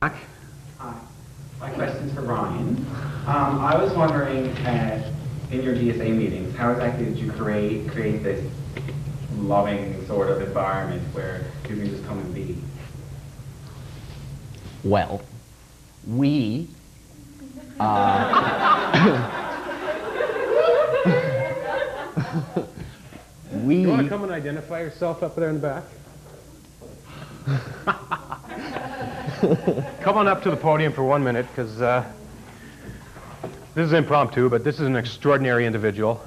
Hi. My question's for Ryan. I was wondering, in your GSA meetings, how exactly did you create this loving sort of environment where you can just come and be? Well, we You want to come and identify yourself up there in the back? Come on up to the podium for 1 minute, because this is impromptu, but this is an extraordinary individual,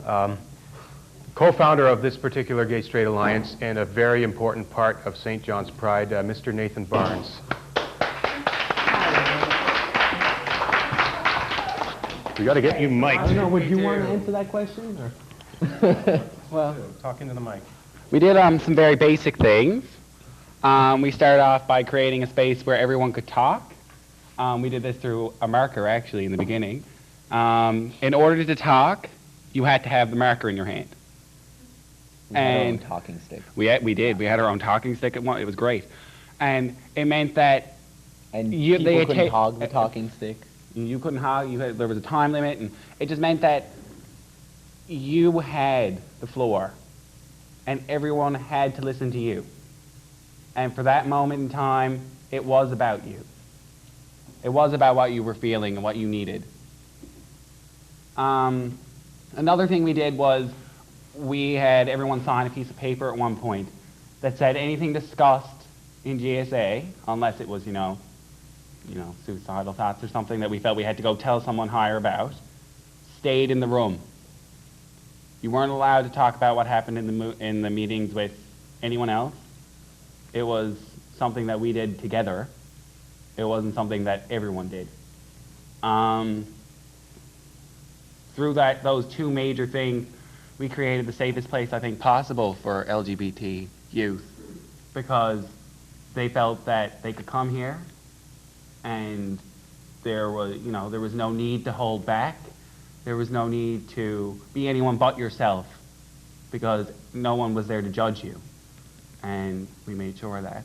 co-founder of this particular Gay Straight Alliance and a very important part of St. John's Pride, Mr. Nathan Barnes. We got to get you mic'd. I don't know, would you want to answer that question? Or? Well, talk into the mic. We did some very basic things. We started off by creating a space where everyone could talk. We did this through a marker, actually, in the beginning. In order to talk, you had to have the marker in your hand. We had our own talking stick. We did. We had our own talking stick. It was great. And it meant that And they people had couldn't hog the talking stick. you couldn't hog. There was a time limit, and it just meant that you had the floor, and everyone had to listen to you. And for that moment in time, it was about you. It was about what you were feeling and what you needed. Another thing we did was we had everyone sign a piece of paper at one point that said anything discussed in GSA, unless it was, suicidal thoughts or something that we felt we had to go tell someone higher about, stayed in the room. You weren't allowed to talk about what happened in the meetings with anyone else. It was something that we did together. It wasn't something that everyone did. Through those two major things, we created the safest place I think possible for LGBT youth, because they felt that they could come here and there was no need to hold back. There was no need to be anyone but yourself, because no one was there to judge you. And we made sure of that.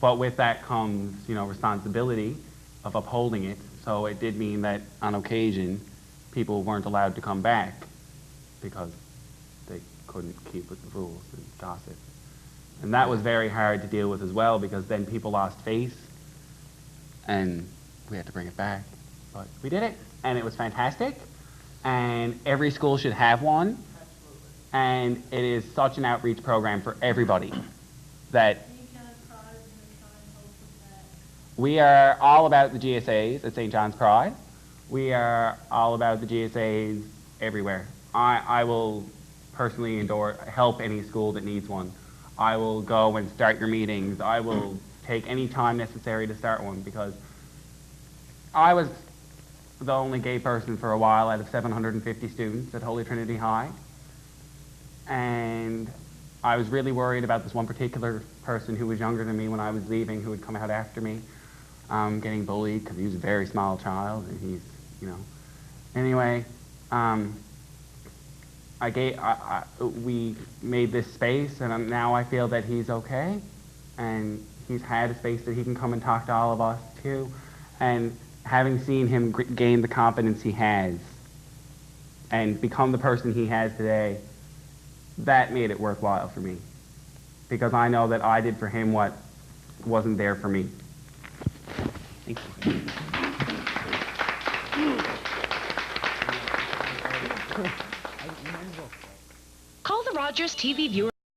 But with that comes, responsibility of upholding it. So it did mean that on occasion, people weren't allowed to come back because they couldn't keep with the rules and gossip. And that was very hard to deal with as well, because then people lost face and we had to bring it back. But we did it, and it was fantastic. And every school should have one. And it is such an outreach program for everybody that we are all about the GSAs at St. John's Pride. We are all about the GSAs everywhere. I will personally help any school that needs one. I will go and start your meetings. I will take any time necessary to start one, because I was the only gay person for a while out of 750 students at Holy Trinity High. And I was really worried about this one particular person who was younger than me when I was leaving, who had come out after me, getting bullied because he was a very small child, and he's, Anyway, we made this space, and now I feel that he's okay, and he's had a space that he can come and talk to all of us too. And having seen him gain the confidence he has and become the person he has today, that made it worthwhile for me, because I know that I did for him what wasn't there for me. Thank you. Call the Rogers TV viewer.